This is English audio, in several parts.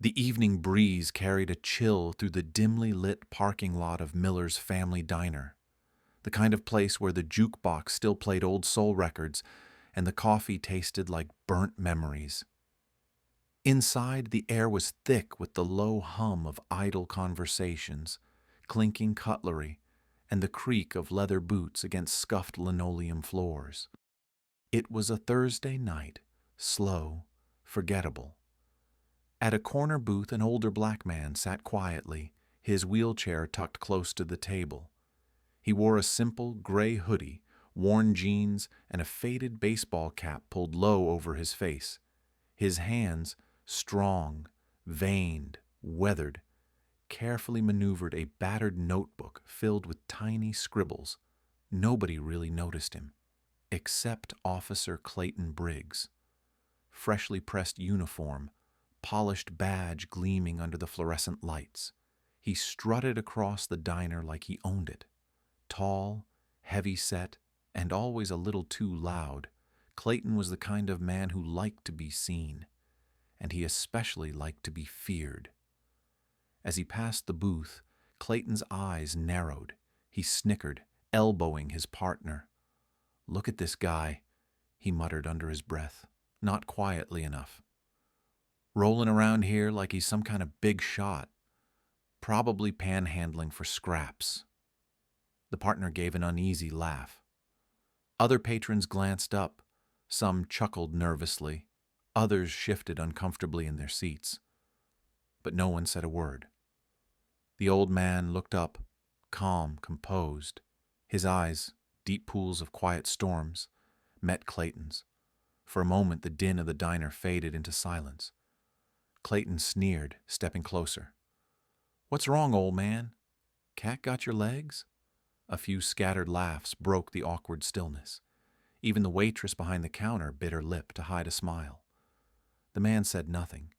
The evening breeze carried a chill through the dimly lit parking lot of Miller's Family Diner, the kind of place where the jukebox still played old soul records and the coffee tasted like burnt memories. Inside, the air was thick with the low hum of idle conversations, clinking cutlery, and the creak of leather boots against scuffed linoleum floors. It was a Thursday night, slow, forgettable. At a corner booth, an older black man sat quietly, his wheelchair tucked close to the table. He wore a simple gray hoodie, worn jeans, and a faded baseball cap pulled low over his face. His hands, strong, veined, weathered, carefully maneuvered a battered notebook filled with tiny scribbles. Nobody really noticed him, except Officer Clayton Briggs. Freshly pressed uniform, polished badge gleaming under the fluorescent lights. He strutted across the diner like he owned it. Tall, heavy-set, and always a little too loud, Clayton was the kind of man who liked to be seen, and he especially liked to be feared. As he passed the booth, Clayton's eyes narrowed. He snickered, elbowing his partner. "Look at this guy," he muttered under his breath, not quietly enough. "Rolling around here like he's some kind of big shot, probably panhandling for scraps." The partner gave an uneasy laugh. Other patrons glanced up. Some chuckled nervously. Others shifted uncomfortably in their seats. But no one said a word. The old man looked up, calm, composed. His eyes, deep pools of quiet storms, met Clayton's. For a moment, the din of the diner faded into silence. Clayton sneered, stepping closer. "What's wrong, old man? Cat got your legs?" A few scattered laughs broke the awkward stillness. Even the waitress behind the counter bit her lip to hide a smile. The man said nothing.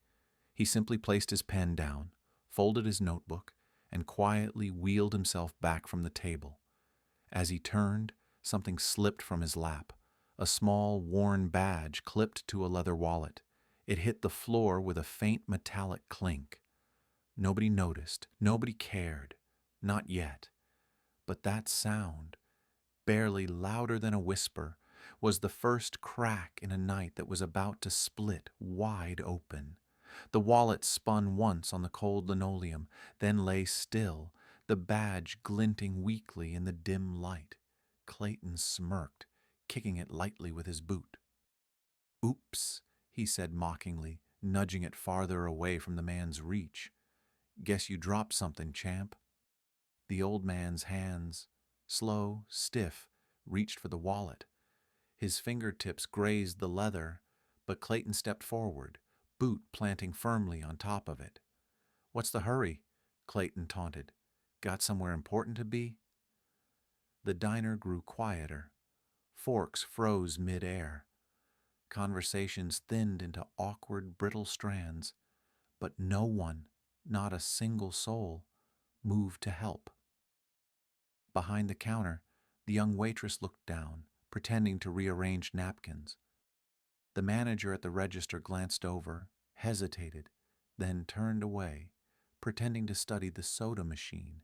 He simply placed his pen down, folded his notebook, and quietly wheeled himself back from the table. As he turned, something slipped from his lap. A small, worn badge clipped to a leather wallet. It hit the floor with a faint metallic clink. Nobody noticed. Nobody cared. Not yet. But that sound, barely louder than a whisper, was the first crack in a night that was about to split wide open. The wallet spun once on the cold linoleum, then lay still, the badge glinting weakly in the dim light. Clayton smirked, kicking it lightly with his boot. "Oops," he said mockingly, nudging it farther away from the man's reach. "Guess you dropped something, champ." The old man's hands, slow, stiff, reached for the wallet. His fingertips grazed the leather, but Clayton stepped forward, boot planting firmly on top of it. "What's the hurry?" Clayton taunted. "Got somewhere important to be?" The diner grew quieter. Forks froze mid-air. Conversations thinned into awkward, brittle strands, but no one, not a single soul, moved to help. Behind the counter, the young waitress looked down, pretending to rearrange napkins. The manager at the register glanced over, hesitated, then turned away, pretending to study the soda machine.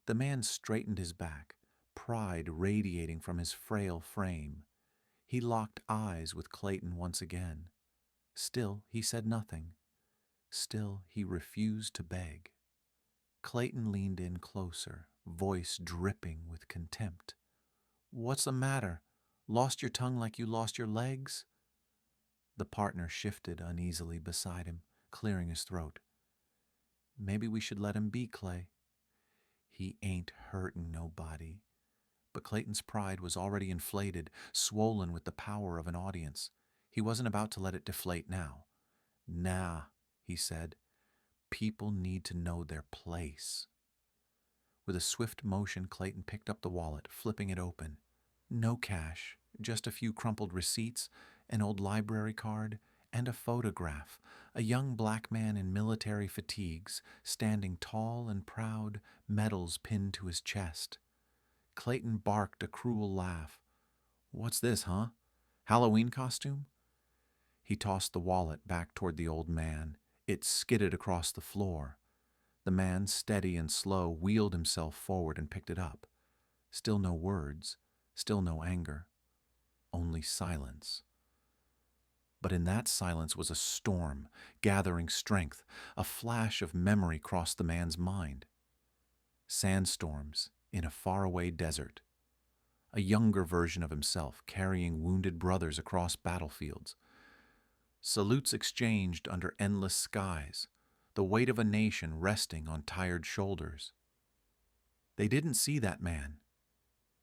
The man straightened his back, pride radiating from his frail frame. He locked eyes with Clayton once again. Still, he said nothing. Still, he refused to beg. Clayton leaned in closer, voice dripping with contempt. "What's the matter? Lost your tongue like you lost your legs?" The partner shifted uneasily beside him, clearing his throat. "Maybe we should let him be, Clay." "He ain't hurting nobody." But Clayton's pride was already inflated, swollen with the power of an audience. He wasn't about to let it deflate now. "Nah," he said. "People need to know their place." With a swift motion, Clayton picked up the wallet, flipping it open. No cash, just a few crumpled receipts, an old library card, and a photograph, a young black man in military fatigues, standing tall and proud, medals pinned to his chest. Clayton barked a cruel laugh. "What's this, huh? Halloween costume?" He tossed the wallet back toward the old man. It skidded across the floor. The man, steady and slow, wheeled himself forward and picked it up. Still no words, still no anger, only silence. But in that silence was a storm, gathering strength. A flash of memory crossed the man's mind. Sandstorms in a faraway desert. A younger version of himself carrying wounded brothers across battlefields. Salutes exchanged under endless skies, the weight of a nation resting on tired shoulders. They didn't see that man.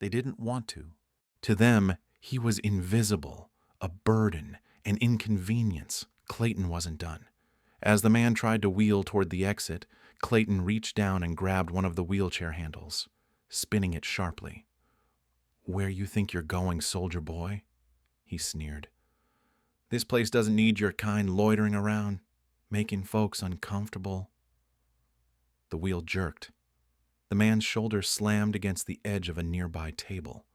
They didn't want to. To them, he was invisible, a burden, an inconvenience. Clayton wasn't done. As the man tried to wheel toward the exit, Clayton reached down and grabbed one of the wheelchair handles, spinning it sharply. "Where you think you're going, soldier boy?" he sneered. "This place doesn't need your kind loitering around, making folks uncomfortable." The wheel jerked. The man's shoulder slammed against the edge of a nearby table.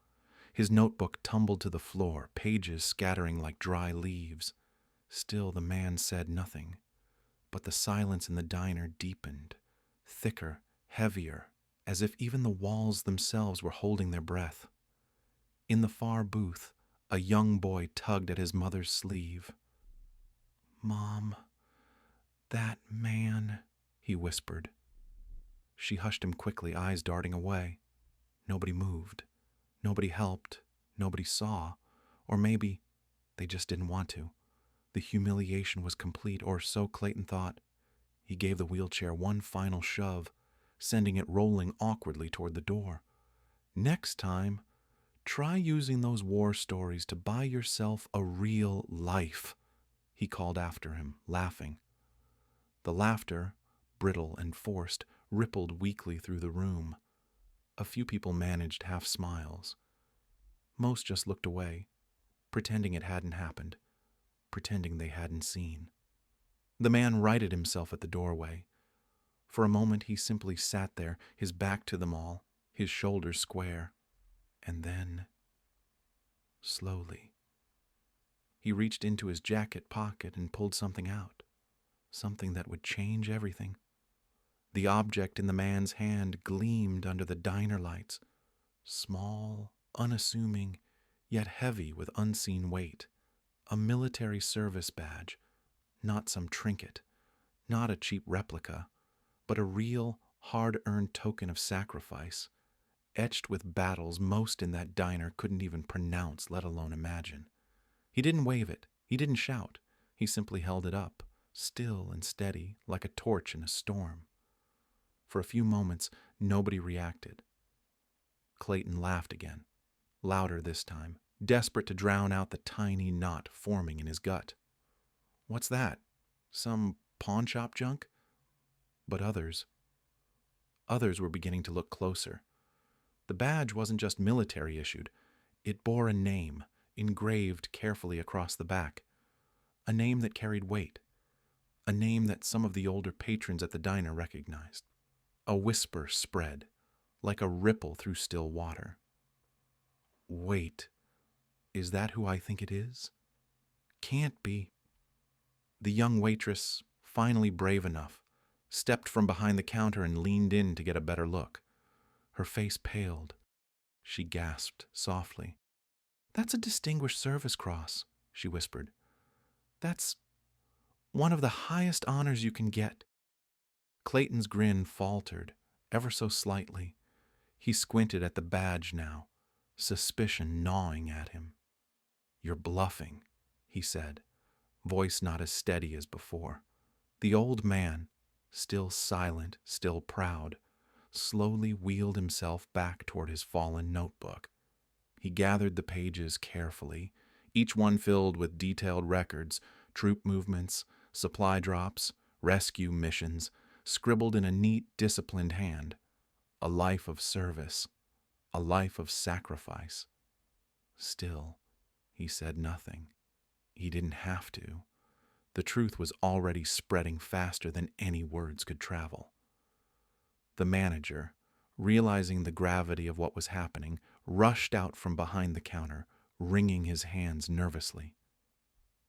His notebook tumbled to the floor, pages scattering like dry leaves. Still the man said nothing, but the silence in the diner deepened, thicker, heavier, as if even the walls themselves were holding their breath. In the far booth, a young boy tugged at his mother's sleeve. "Mom, that man," he whispered. She hushed him quickly, eyes darting away. Nobody moved. Nobody helped. Nobody saw. Or maybe they just didn't want to. The humiliation was complete, or so Clayton thought. He gave the wheelchair one final shove, sending it rolling awkwardly toward the door. "Next time, try using those war stories to buy yourself a real life," he called after him, laughing. The laughter, brittle and forced, rippled weakly through the room. A few people managed half smiles. Most just looked away, pretending it hadn't happened, pretending they hadn't seen. The man righted himself at the doorway. For a moment he simply sat there, his back to them all, his shoulders square. And then, slowly, he reached into his jacket pocket and pulled something out, something that would change everything. The object in the man's hand gleamed under the diner lights, small, unassuming, yet heavy with unseen weight. A military service badge, not some trinket, not a cheap replica, but a real, hard-earned token of sacrifice, etched with battles most in that diner couldn't even pronounce, let alone imagine. He didn't wave it. He didn't shout. He simply held it up, still and steady, like a torch in a storm. For a few moments, nobody reacted. Clayton laughed again, louder this time, desperate to drown out the tiny knot forming in his gut. "What's that? Some pawn shop junk?" But others were beginning to look closer. The badge wasn't just military issued. It bore a name, engraved carefully across the back. A name that carried weight. A name that some of the older patrons at the diner recognized. A whisper spread, like a ripple through still water. "Wait, is that who I think it is? Can't be." The young waitress, finally brave enough, stepped from behind the counter and leaned in to get a better look. Her face paled. She gasped softly. "That's a Distinguished Service Cross," she whispered. "That's one of the highest honors you can get." Clayton's grin faltered, ever so slightly. He squinted at the badge now, suspicion gnawing at him. "You're bluffing," he said, voice not as steady as before. The old man, still silent, still proud, slowly wheeled himself back toward his fallen notebook. He gathered the pages carefully, each one filled with detailed records, troop movements, supply drops, rescue missions, scribbled in a neat, disciplined hand. A life of service, a life of sacrifice. Still, he said nothing. He didn't have to. The truth was already spreading faster than any words could travel. The manager, realizing the gravity of what was happening, rushed out from behind the counter, wringing his hands nervously.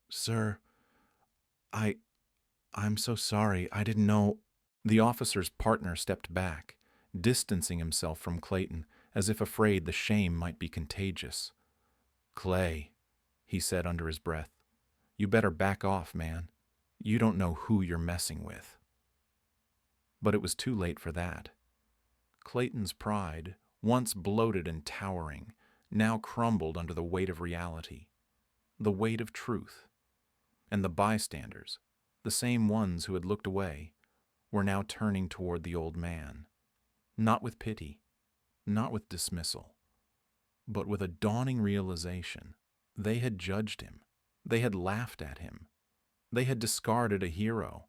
"Sir, I I'm so sorry. I didn't know. The officer's partner stepped back, distancing himself from Clayton, as if afraid the shame might be contagious. Clay, he said under his breath, you better back off, man. You don't know who you're messing with. But it was too late for that. Clayton's pride, once bloated and towering, now crumbled under the weight of reality, the weight of truth. And the bystanders, the same ones who had looked away, were now turning toward the old man, not with pity, not with dismissal, but with a dawning realization. They had judged him. They had laughed at him. They had discarded a hero,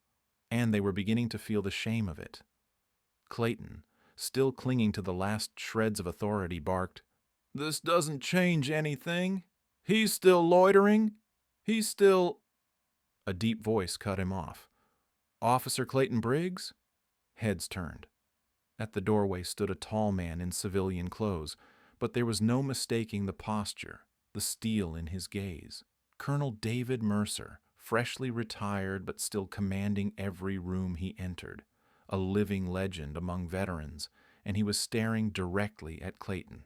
and they were beginning to feel the shame of it. Clayton, still clinging to the last shreds of authority, barked, "This doesn't change anything. He's still loitering. He's still—" A deep voice cut him off. "Officer Clayton Briggs?" Heads turned. At the doorway stood a tall man in civilian clothes, but there was no mistaking the posture, the steel in his gaze. Colonel David Mercer, freshly retired but still commanding every room he entered, a living legend among veterans, and he was staring directly at Clayton.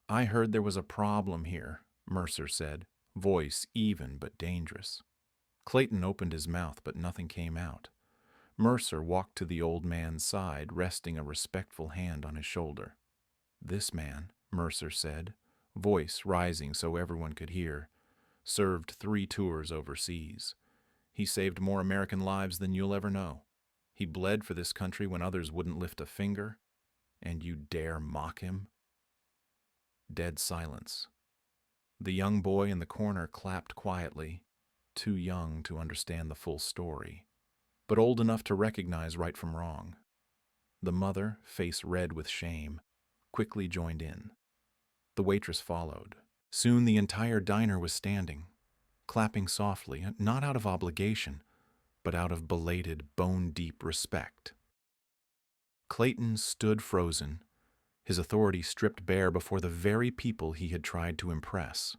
"I heard there was a problem here," Mercer said, voice even but dangerous. Clayton opened his mouth, but nothing came out. Mercer walked to the old man's side, resting a respectful hand on his shoulder. "This man," Mercer said, voice rising so everyone could hear, "served 3 tours overseas. He saved more American lives than you'll ever know. He bled for this country when others wouldn't lift a finger, and you dare mock him?" Dead silence. The young boy in the corner clapped quietly, too young to understand the full story, but old enough to recognize right from wrong. The mother, face red with shame, quickly joined in. The waitress followed. Soon the entire diner was standing, clapping softly, not out of obligation, but out of belated, bone-deep respect. Clayton stood frozen, his authority stripped bare before the very people he had tried to impress.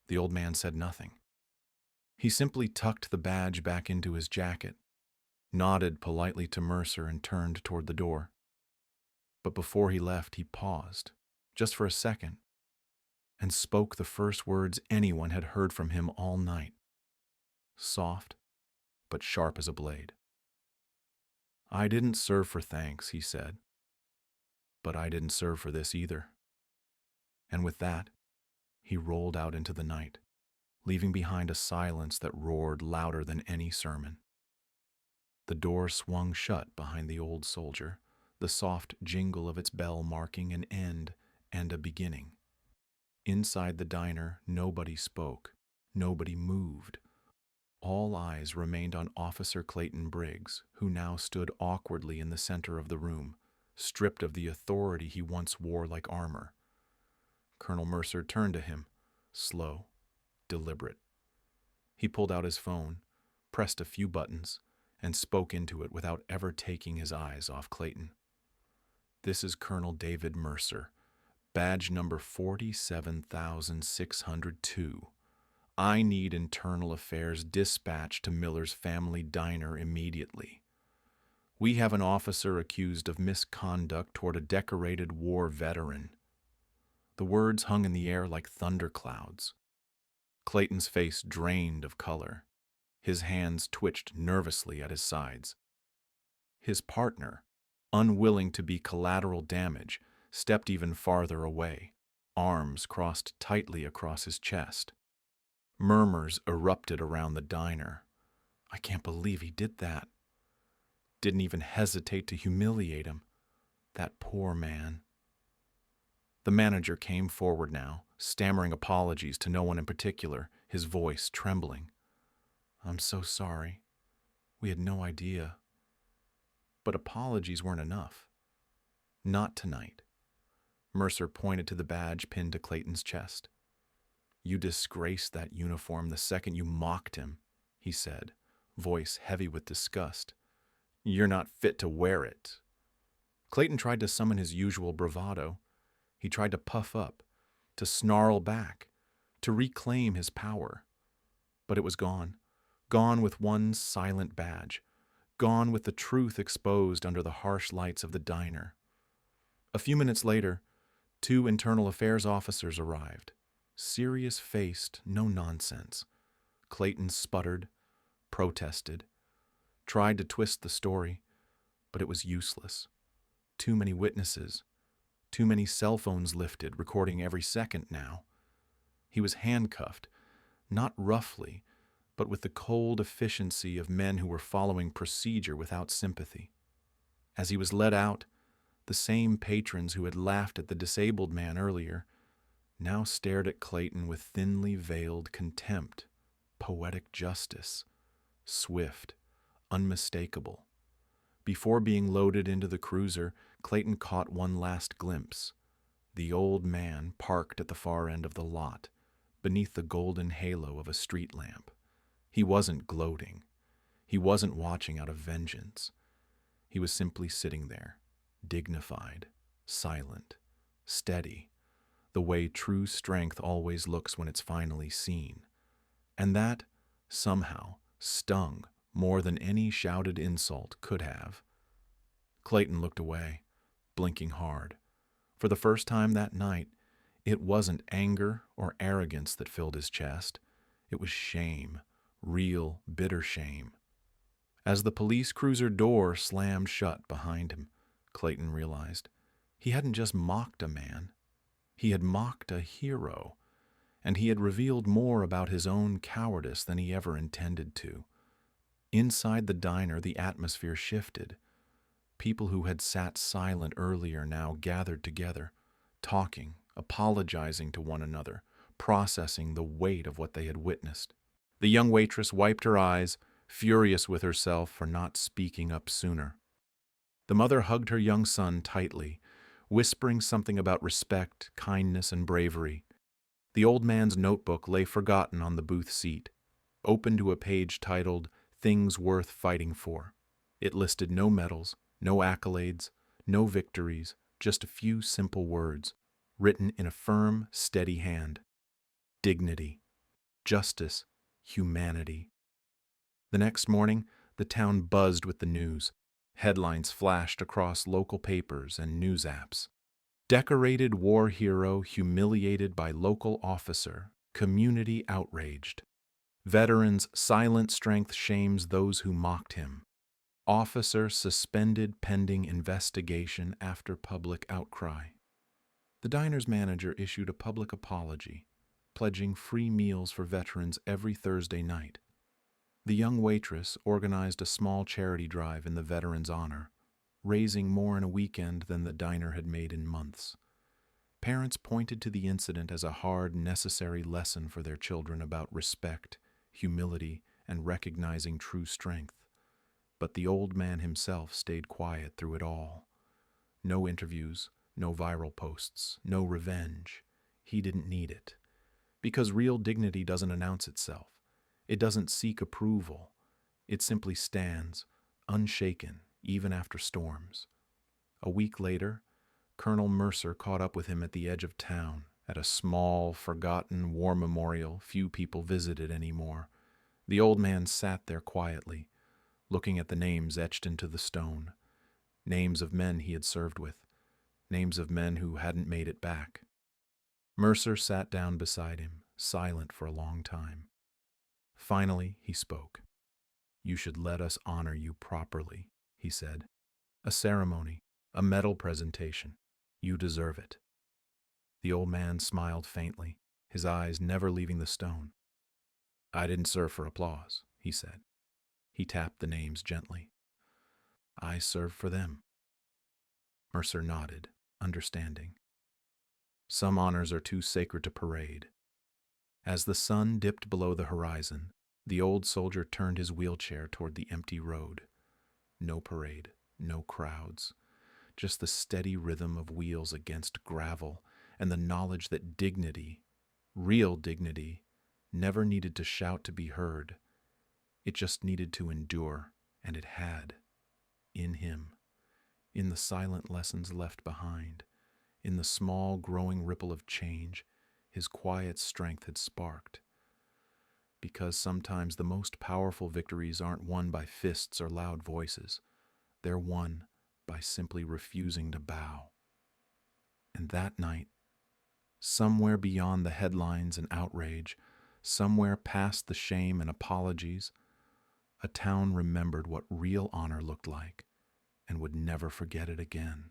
The old man said nothing. He simply tucked the badge back into his jacket, nodded politely to Mercer, and turned toward the door. But before he left, he paused, just for a second, and spoke the first words anyone had heard from him all night. Soft, but sharp as a blade. "I didn't serve for thanks," he said, "but I didn't serve for this either." And with that, he rolled out into the night, leaving behind a silence that roared louder than any sermon. The door swung shut behind the old soldier, the soft jingle of its bell marking an end and a beginning. Inside the diner, nobody spoke, nobody moved. All eyes remained on Officer Clayton Briggs, who now stood awkwardly in the center of the room, stripped of the authority he once wore like armor. Colonel Mercer turned to him, slow, deliberate. He pulled out his phone, pressed a few buttons, and spoke into it without ever taking his eyes off Clayton. "This is Colonel David Mercer, badge number 47,602. I need internal affairs dispatched to Miller's family diner immediately. We have an officer accused of misconduct toward a decorated war veteran." The words hung in the air like thunderclouds. Clayton's face drained of color. His hands twitched nervously at his sides. His partner, unwilling to be collateral damage, stepped even farther away, arms crossed tightly across his chest. Murmurs erupted around the diner. "I can't believe he did that." Didn't even hesitate to humiliate him. That poor man. The manager came forward now, stammering apologies to no one in particular, his voice trembling. "I'm so sorry. We had no idea." But apologies weren't enough. Not tonight. Mercer pointed to the badge pinned to Clayton's chest. "You disgraced that uniform the second you mocked him," he said, voice heavy with disgust. "You're not fit to wear it." Clayton tried to summon his usual bravado. He tried to puff up, to snarl back, to reclaim his power. But it was gone, gone with one silent badge, gone with the truth exposed under the harsh lights of the diner. A few minutes later, two internal affairs officers arrived. Serious-faced, no nonsense. Clayton sputtered, protested, tried to twist the story, but it was useless. Too many witnesses, too many cell phones lifted, recording every second now. He was handcuffed, not roughly, but with the cold efficiency of men who were following procedure without sympathy. As he was led out, the same patrons who had laughed at the disabled man earlier now stared at Clayton with thinly veiled contempt. Poetic justice, swift, unmistakable. Before being loaded into the cruiser, Clayton caught one last glimpse. The old man parked at the far end of the lot, beneath the golden halo of a street lamp. He wasn't gloating. He wasn't watching out of vengeance. He was simply sitting there, dignified, silent, steady, the way true strength always looks when it's finally seen. And that, somehow, stung more than any shouted insult could have. Clayton looked away, blinking hard. For the first time that night, it wasn't anger or arrogance that filled his chest. It was shame, real, bitter shame. As the police cruiser door slammed shut behind him, Clayton realized he hadn't just mocked a man. He had mocked a hero, and he had revealed more about his own cowardice than he ever intended to. Inside the diner, the atmosphere shifted. People who had sat silent earlier now gathered together, talking, apologizing to one another, processing the weight of what they had witnessed. The young waitress wiped her eyes, furious with herself for not speaking up sooner. The mother hugged her young son tightly, whispering something about respect, kindness, and bravery. The old man's notebook lay forgotten on the booth seat, open to a page titled "Things Worth Fighting For." It listed no medals, no accolades, no victories, just a few simple words, written in a firm, steady hand. Dignity, justice, humanity. The next morning, the town buzzed with the news. Headlines flashed across local papers and news apps. Decorated war hero humiliated by local officer, community outraged. Veteran's silent strength shames those who mocked him. Officer suspended pending investigation after public outcry. The diner's manager issued a public apology, pledging free meals for veterans every Thursday night. The young waitress organized a small charity drive in the veterans' honor, raising more in a weekend than the diner had made in months. Parents pointed to the incident as a hard, necessary lesson for their children about respect, humility, and recognizing true strength. But the old man himself stayed quiet through it all. No interviews, no viral posts, no revenge. He didn't need it. Because real dignity doesn't announce itself. It doesn't seek approval. It simply stands, unshaken, even after storms. A week later, Colonel Mercer caught up with him at the edge of town, at a small, forgotten war memorial few people visited anymore. The old man sat there quietly, looking at the names etched into the stone. Names of men he had served with. Names of men who hadn't made it back. Mercer sat down beside him, silent for a long time. Finally, he spoke. "You should let us honor you properly," he said. "A ceremony, a medal presentation. You deserve it." The old man smiled faintly, his eyes never leaving the stone. "I didn't serve for applause," he said. He tapped the names gently. "I served for them." Mercer nodded, understanding. Some honors are too sacred to parade. As the sun dipped below the horizon, the old soldier turned his wheelchair toward the empty road. No parade, no crowds, just the steady rhythm of wheels against gravel and the knowledge that dignity, real dignity, never needed to shout to be heard. It just needed to endure, and it had. In him. In the silent lessons left behind. In the small growing ripple of change his quiet strength had sparked. because sometimes the most powerful victories aren't won by fists or loud voices. They're won by simply refusing to bow. And that night, somewhere beyond the headlines and outrage, somewhere past the shame and apologies, a town remembered what real honor looked like and would never forget it again.